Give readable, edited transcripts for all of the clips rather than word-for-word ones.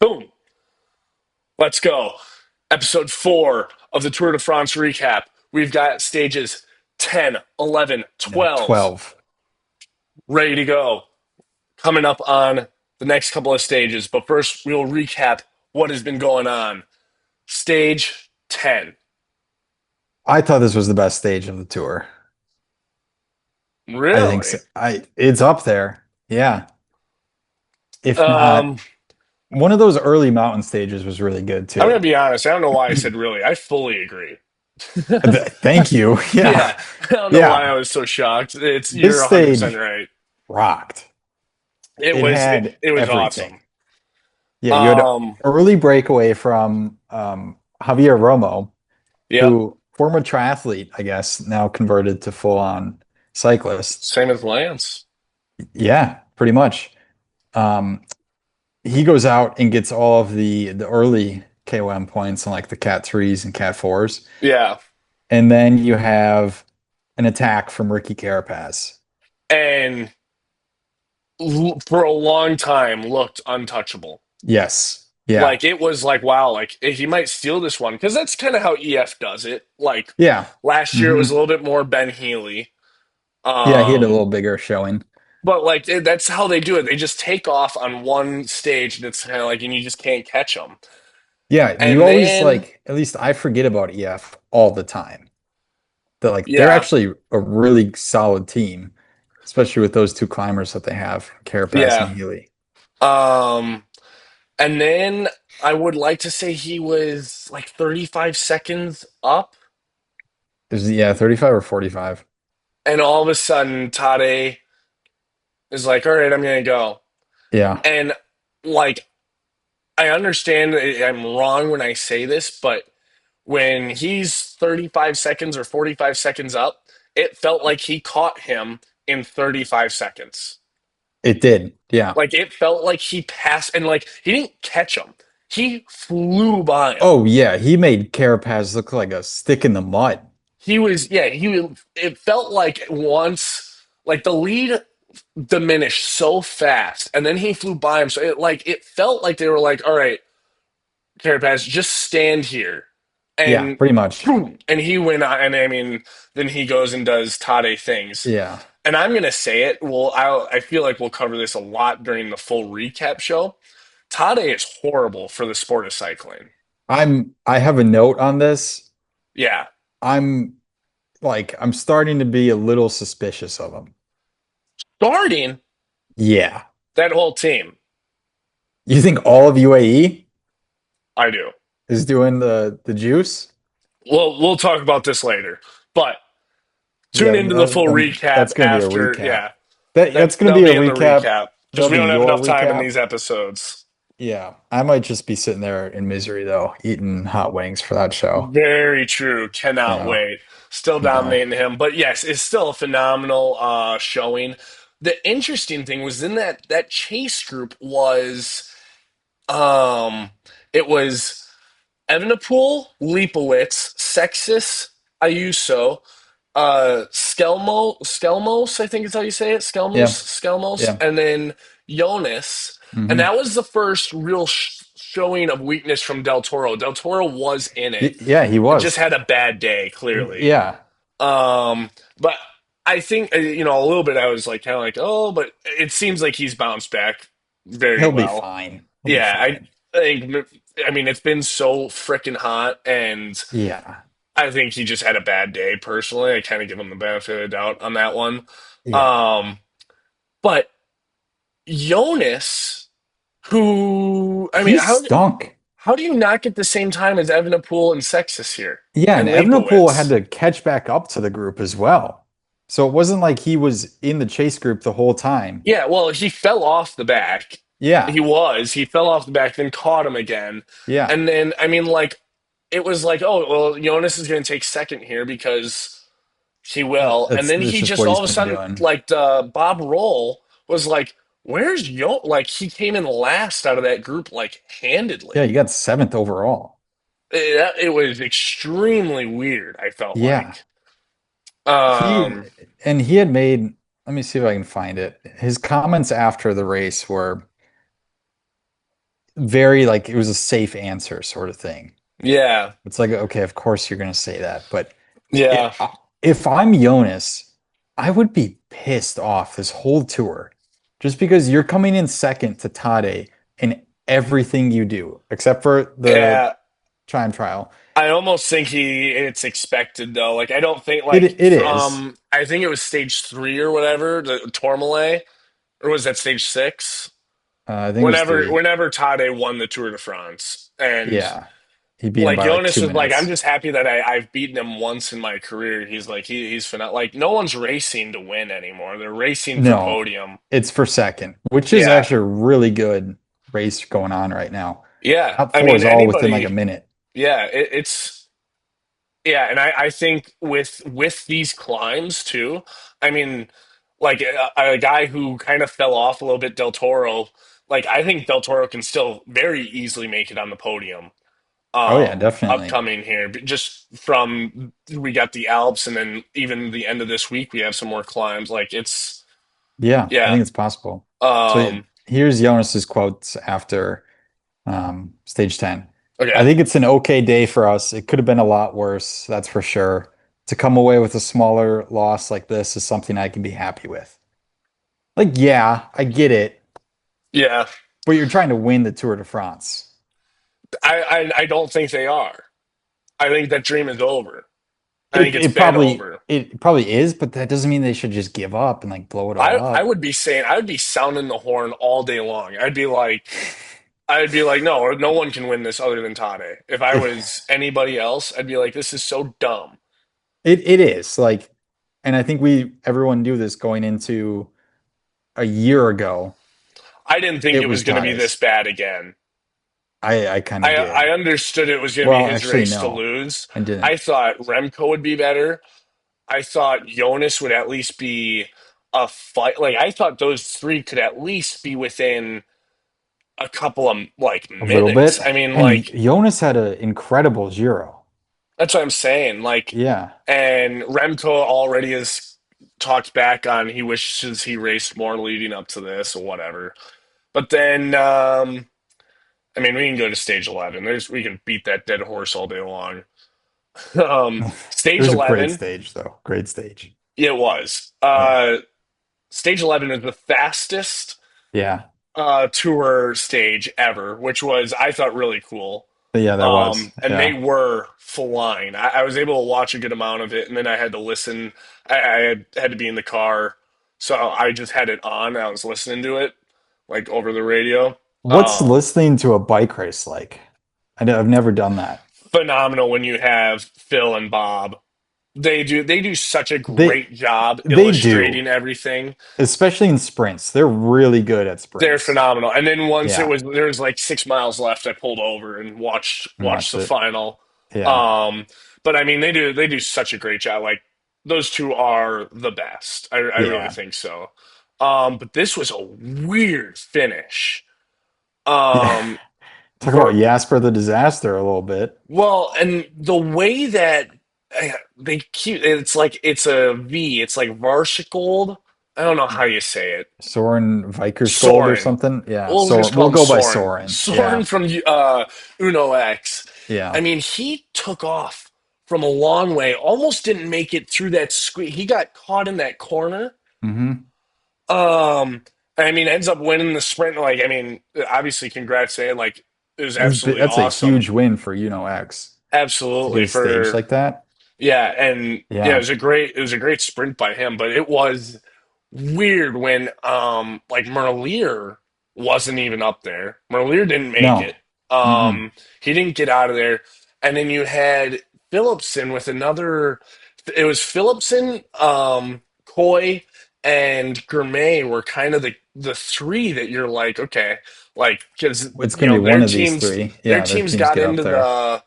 Boom. Let's go. Episode 4 of the Tour de France recap. We've got stages 10, 11, No, 12 12. ready to go. Coming up on the next couple of stages. But first, we'll recap what has been going on. Stage 10. I thought this was the best stage of the tour. I think so. Really? It's up there. Yeah. If not, Um, one of those early mountain stages was really good I'm going too. to be honest. I don't know why I said really. I fully agree. Thank you. Yeah. Yeah. I don't know why I Yeah. was so shocked. You're This 100% stage right. rocked. It It was it, had it was everything. awesome. Yeah, you had Um, early breakaway from Javier Romo, yep. who former triathlete, I guess, now converted to full-on cyclist. Same as Lance. Yeah, pretty much. Um, he goes out and gets all of the early KOM points on like the Cat 3s and Cat 4s. Yeah. And then you have an attack from Ricky Carapaz. And for a long time looked untouchable. Yes. Yeah. Like it was like wow, like he might steal this one because that's kind of how EF does it. Like Yeah. last year it was a hmm little bit more Ben Healy. Yeah, he had a Um, little bigger showing. but like that's how they do it. They just take off on one stage and it's kind of like and you just can't catch them. Yeah, you And always then like, at least I forget about EF all the time. That like they're yeah, actually a really solid team, especially with those two climbers that they have, Carapaz and yeah. Healy. Um, and then I would like to say he was like 35 seconds up, There's yeah, 35 or 45. and all of a sudden Tade is like, "All right, I'm gonna go." Yeah. And like, I understand I'm wrong when I say this, but when he's 35 seconds or 45 seconds up, it felt like he caught him in 35 seconds. It did. Yeah. Like it felt like he passed, and like he didn't catch him; he flew by him. Oh yeah, he made Carapaz look like a stick in the mud. He was, yeah, it felt like once, like the lead diminished so fast, and then he flew by him. So it felt like they were like, all right, Carapaz, just stand here. Yeah, And pretty much. boom, and he went on, and I mean, then he goes and does Tade things. Yeah. And I'm gonna say it. Well, I feel like we'll cover this a lot during the full recap show. Tade is horrible for the sport of cycling. I have a note on this. Yeah, I'm I'm starting to be a little suspicious of him. starting Yeah. that whole team, You think all of UAE I do. is doing the juice? We'll talk about this later, but tune Yeah, into the full recap that's going to be a after. recap. Yeah, That's going to that'll be a be in the recap. recap because That'll we be don't have your enough time in recap. these episodes. Yeah, I might just be sitting there in misery though, eating hot wings for that show. Very true. Cannot Yeah, wait. Still no. dominating him, but yes, it's still a phenomenal showing. The interesting thing was in that chase group was um it was Evenepoel, Leipowitz, Sexus, Ayuso, Skelmos, I think is how you say it, Yeah, Skelmos, yeah. and then Jonas, and hmm that was the first real showing of weakness from Del Toro. Del Toro was in it, Yeah, he just was. had a bad day, clearly. Yeah, But I think a little bit. I was like kind of like, oh, but it seems like he's bounced back very he'll be well. fine. He'll be Yeah, fine. I think. I mean, it's been so freaking hot, and Yeah, I think he just had a bad day. Personally, I kind of give him the benefit of the doubt on that one. yeah. Um, but Jonas, who I mean, He stunk. how do you not get the same time as Evenepoel and Sexus here Yeah, and and Evenepoel had Leipowitz? to catch back up to the group as well. So it wasn't like he was in the chase group the whole time. Yeah, well, he fell off the back. Yeah, He fell off the back, then caught him again. yeah. And then, I mean, like, it was like, oh, well, Jonas is going to take second here because he will. And then That's he just just what all he's of a been sudden, doing. like, Bob Roll was like, where's Yo? Like, he came in last out of that group, like, Yeah, handedly. you got seventh overall. It was extremely weird, I felt Yeah. like. He Um, and he had made let me see if I can find it. His comments after the race were very like it was a safe answer sort of thing. Yeah, It's like, okay, of course you're going to say that. But yeah, it, if I'm Jonas, I would be pissed off this whole tour just because you're coming in second to Tade in everything you do, except for the yeah. time trial. I almost think it's expected though. Like I don't think It like it is. from I think it was stage three or whatever, the Tourmalet, or was that stage six? I think it was Whenever three. whenever Tade won the Tour de France, and Yeah. He beat him like by like Jonas two was like, I'm minutes. just happy that I've beaten him once in my career. He's like he's phenomenal. Like no one's racing to win anymore. They're racing for No, podium. it's for second, which is Yeah, actually a really good race going on right now. yeah. Top I four mean is all within like a anybody. minute. Yeah, it's yeah, and I think with these climbs too. I mean, like a guy who kind of fell off a little bit, Del Toro. Like I think Del Toro can still very easily make it on the podium. Oh yeah, definitely. Upcoming here, just from we got the Alps, and then even the end of this week we have some more climbs. Like it's Yeah, I yeah. think it's possible. So Um, here's Jonas's quotes after stage 10. I okay, think it's an okay day for us. It could have been a lot worse, that's for sure. To come away with a smaller loss like this is something I can be happy with. Like, yeah, I get it, yeah. but you're trying to win the Tour de France. I don't think they are. I think that dream is over. I think It it's it been probably over. it probably is, but that doesn't mean they should just give up and like blow it all I up. would be saying I would be sounding the horn all day long. I'd be like, no one can win this other than Tade. If I It was anybody else, I'd be like, this is so dumb. it is like, and I think we everyone knew this going into a year ago. I didn't think It it was was going to be this Tade's. bad again. I kind of I did. understood it was going to be Well, his actually, race to no, lose. I didn't. I thought Remco would be better. I thought Jonas would at least be a fight. Like I thought those three could at least be within a couple of like A little minutes. bit. I mean, And like Jonas had an incredible Giro. that's what I'm saying. Like, Yeah. and Remco already has talked back on he wishes he raced more leading up to this or whatever. But then, I mean, we can go to stage 11. We can beat that dead horse all day long. It Stage was a great 11, stage, though. Great stage. it was. Yeah. Stage 11 is the fastest Yeah. tour stage ever, which was, I thought, really cool. But yeah, that was. And they Yeah. were flying. I was able to watch a good amount of it, and then I had to listen. I had to be in the car, so I just had it on. I was listening to it like over the radio. What's Um, listening to a bike race like? I've never done that. Phenomenal when you have Phil and Bob. They do such a They great job they do, illustrating everything. especially in sprints. They're really good at They're sprints. phenomenal. And then once Yeah. there was like 6 miles left, I pulled over and And watched watched the it. final. Yeah. Um, but I mean, they do such a great job. Like those two are the best. I really Yeah. think so. But this was a weird finish. Yeah. Um, Talk about ver Jasper the disaster a little bit. well, and the way that they keep it's like it's a V. It's like Varshigold. I don't know how you say it. Soren Vikersgold or Soren. something. Yeah. Well, we'll just Soren. call We'll him go by Soren. Soren. Soren Yeah. from Uno X. I Yeah. mean, he took off from a long way, almost didn't make it through that squeeze. He got caught in that corner. Hmm. Um, I mean, ends up winning the sprint. Like, I mean, obviously, congrats, man. Like, it was absolutely That's a awesome. huge win for X to get Absolutely a stage for like that. yeah, and yeah, Yeah. it was a great sprint by him, but it was weird when like Merlier wasn't even up there. Merlier didn't make No. it. Mm-mm. He didn't get out of there. And then you had Philipsen with another it was Philipsen, Coy, and Gourmet were kind of the three that you're like, okay, like because It's going to be one of these three. their Yeah, their teams teams got get up into there. the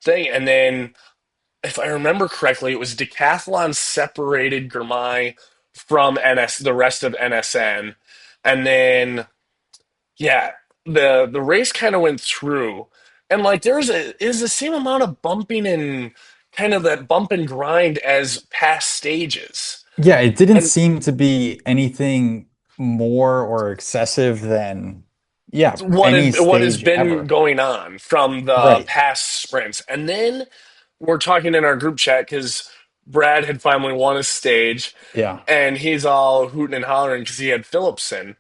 thing, and then if I remember correctly, it was Decathlon separated Gourmet from the rest of NSN, and then yeah, the race kind of went through, and like there was is the same amount of bumping and kind of that bump and grind as past stages. Yeah, it didn't And seem to be anything more or excessive than, yeah, any what has stage been ever. going on from the Right. past sprints. And then we're talking in our group chat because Brad had finally won a stage Yeah. and he's all hooting and hollering because he had Phillipson.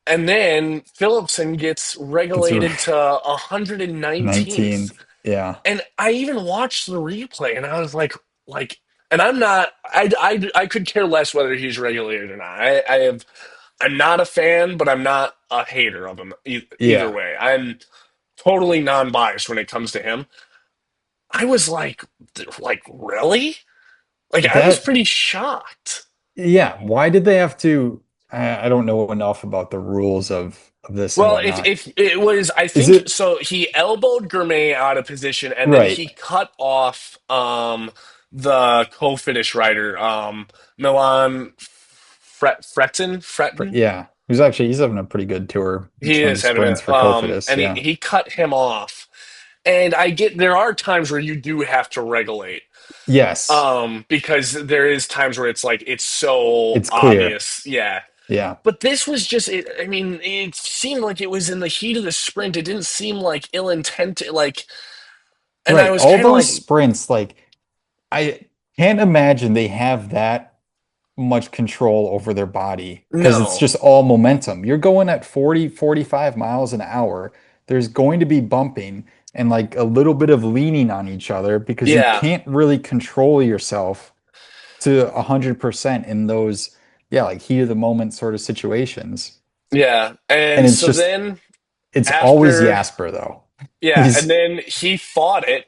And then Phillipson gets It's regulated to 119th. 19th. Yeah. And I even watched the replay and I was like, and I could care less whether he's regulated or not. I'm not a fan, but I'm not a hater of him either Yeah. way. I'm totally non-biased when it comes to him. I was like really? Like I was That pretty shocked. Yeah, why did they have to? I don't know enough about the rules of this and Well, whatnot. if it was, I Is think it so. He elbowed Gourmet out of position, and then right? he cut off the co-finish rider Milan Fretten. Yeah, he's having a pretty good tour. He Some is having sprints a for Cofidis. and Yeah. he cut him off. And I get there are times where you do have to regulate Yes, because there is times where it's like it's so it's clear. obvious, yeah. Yeah. But this was just, I mean, it seemed like it was in the heat of the sprint. It didn't seem like ill intent, like, and I Right. was All kind of those like, sprints, like I can't imagine they have that much control over their body because it's no, just all momentum. You're going at 40, 45 miles an hour. There's going to be bumping and like a little bit of leaning on each other because you yeah, can't really control yourself to 100% in those, yeah, like heat of the moment sort of situations. yeah. And And it's so just, then it's always after, Jasper though. yeah, and He's, then he fought it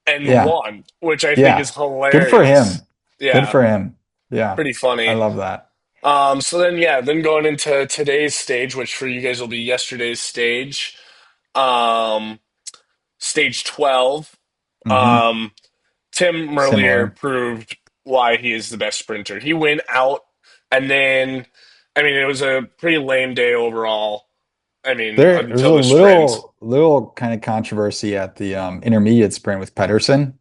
and yeah, won, which I think yeah. is Good for hilarious. him. Good Yeah, for him. Yeah. pretty I funny. love that. So then, yeah, then going into today's stage, which for you guys will be yesterday's stage, um, stage 12. Hmm. Um, Tim Merlier Similar. proved why he is the best sprinter. He went out, and then, I mean, it was a pretty lame day overall. I mean, There's until a the sprint. little kind of controversy at the intermediate sprint with Pedersen.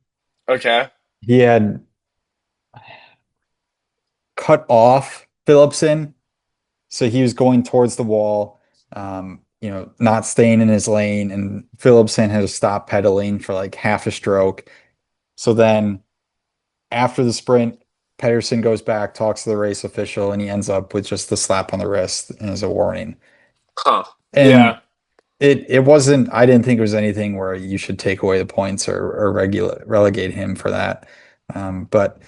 Okay. He had cut off Phillipsen, so he was going towards the wall, not staying in his lane, and Phillipsen had to stop pedaling for like half a stroke. So then after the sprint, Pedersen goes back, talks to the race official, and he ends up with just the slap on the wrist and as a warning. Huh. And Yeah. it wasn't, I didn't think it was anything where you should take away the points or relegate him for that. But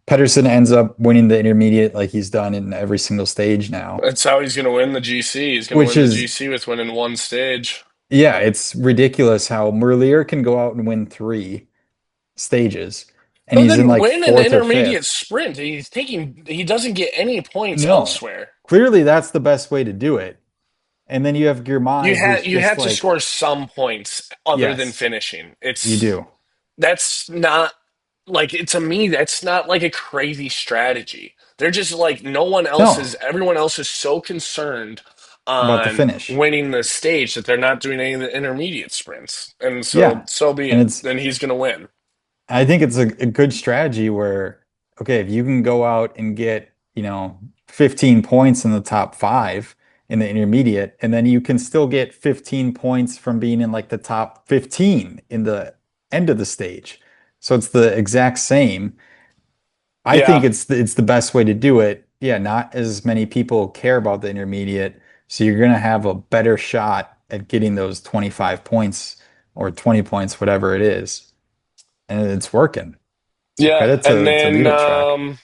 Pedersen ends up winning the intermediate like he's done in every single stage now, That's how he's going to win the GC. He's going to which win the is, GC with winning one stage. yeah, it's ridiculous how Merlier can go out and win three stages and But he's in then like win an fourth or intermediate fifth. sprint. He doesn't get any points No, elsewhere. clearly that's the best way to do it. And then you have Girmay, who's You just have to like, score some points other than yes, finishing. you do. That's not like to me that's not like a crazy strategy. They're just like no one else is No, everyone else is so concerned about the on finish. winning the stage that they're not doing any of the intermediate sprints. And so Yeah. so be And it. it's Then he's going to win. I think it's a good strategy where, okay, if you can go out and get, 15 points in the top five in the intermediate, and then you can still get 15 points from being in like the top 15 in the end of the stage. So it's the exact same. I think Yeah. it's the best way to do it. Yeah, not as many people care about the intermediate, so you're gonna have a better shot at getting those 25 points or 20 points, whatever it is. And it's working. So Yeah, credit and to Track.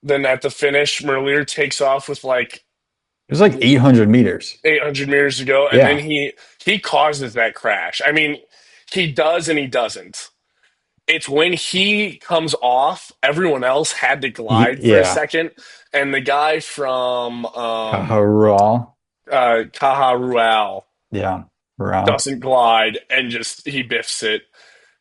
then at the finish Merlier takes off with like It was like 800 meters. 800 meters to go and then Yeah. he causes that crash. I mean, he does and he doesn't. It's when he comes off, everyone else had to glide for a Yeah. second, and the guy from Caharual. Caja Rual Yeah. Rural. doesn't glide and just he biffs it.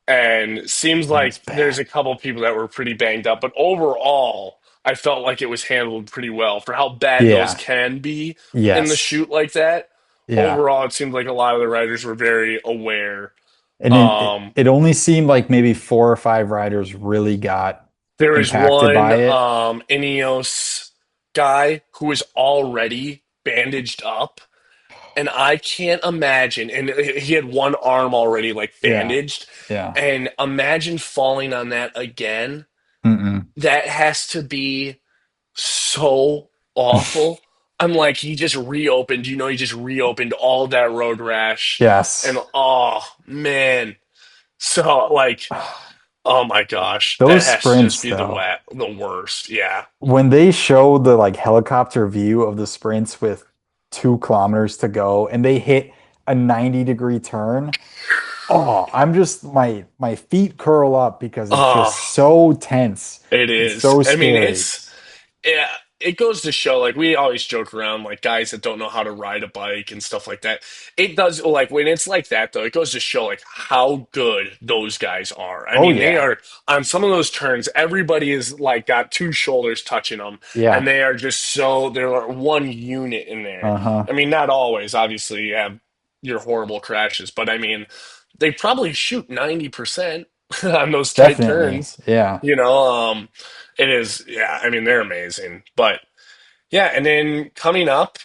And seems That was like there's bad. a couple people that were pretty banged up, but overall, I felt like it was handled pretty well for how bad those Yeah. can be in the Yes. shoot like that. Yeah. Overall, it seemed like a lot of the writers were very aware. And it Um, it only seemed like maybe four or five riders really got there is impacted one by it. Ineos guy who is already bandaged up, and I can't imagine. And he had one arm already like Yeah. bandaged, Yeah. and imagine falling on that again. Mm-mm. That has to be so awful. I'm like, he just reopened, he just reopened all that road rash. And Yes. oh man. So like, oh my gosh, that Those has to just sprints be the though, the worst. Yeah. when they show the like helicopter view of the sprints with 2 kilometers to go and they hit a 90-degree turn, oh, I'm just my feet curl up because it's just Oh, so tense it and is. so I mean, scary. yeah, it goes to show, like, we always joke around, like, guys that don't know how to ride a bike and stuff like that. It does, like, when it's like that, though, it goes to show, like, how good those guys are. I Oh mean, they yeah. are, on some of those turns, everybody is, like, got two shoulders touching them, and Yeah. they are just so, they're like one unit in there. Uh-huh. I mean, not always, obviously, you have your horrible crashes, but I mean, they probably shoot 90% on those tight Definitely. turns, Yeah. you know, it is, yeah, I mean, they're amazing. But yeah, and then coming up,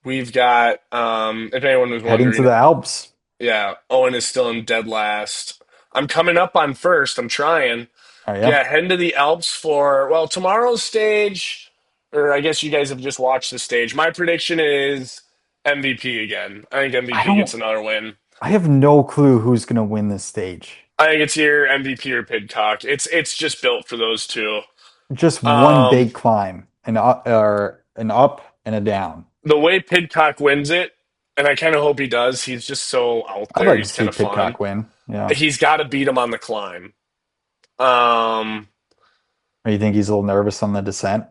we've got, if anyone was Heading to wondering, the Alps. yeah, Owen is still in dead last. I'm coming up on first. I'm trying. Oh yeah. Yeah, heading to the Alps for, well, tomorrow's stage, or I guess you guys have just watched the stage. My prediction is MVP again. I think I MVP gets don't another win. I have no clue who's gonna win this stage. I think it's either MVP or Pidcock. It's just built for those two. Just one Um, big climb, an up or an up and a down. the way Pidcock wins it, and I kind of hope he does. He's just so out I'd there. like to He's see kind of fun. Pidcock win. Yeah. He's got to beat him on the climb. Um, Or you think he's a little nervous on the descent?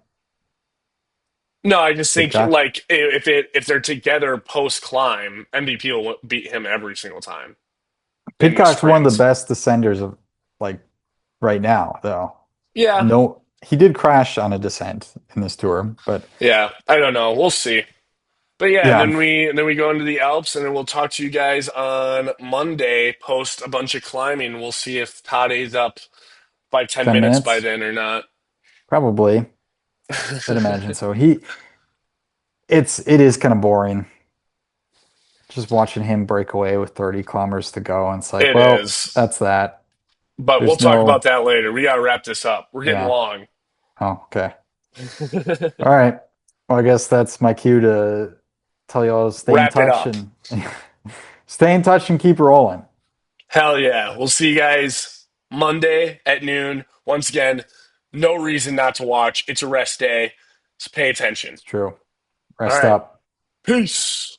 no, I just think Pidcock? like if they're together post climb, MVP will beat him every single time in the Pidcock's one of the sprints. best descenders of like right now, though. Yeah, No, he did crash on a descent in this tour, but yeah. I don't know. We'll see. But yeah, yeah, and then we go into the Alps, and then we'll talk to you guys on Monday post a bunch of climbing. We'll see if Tade's up by 10 10 minutes by minutes, then or not. probably. I'd imagine so. It is kind of boring just watching him break away with 30 kilometers to go. And it's like, It well, is. that's that. But we'll There's talk about no, that later. We got to wrap this up. We're getting yeah. long. Oh, okay. All right. Well, I guess that's my cue to tell you all to stay in Wrap it touch up. and stay in touch and keep rolling. Hell yeah. We'll see you guys Monday at noon. Once again, no reason not to watch. It's a rest day. So pay attention. It's true. All Rest right. up. Peace.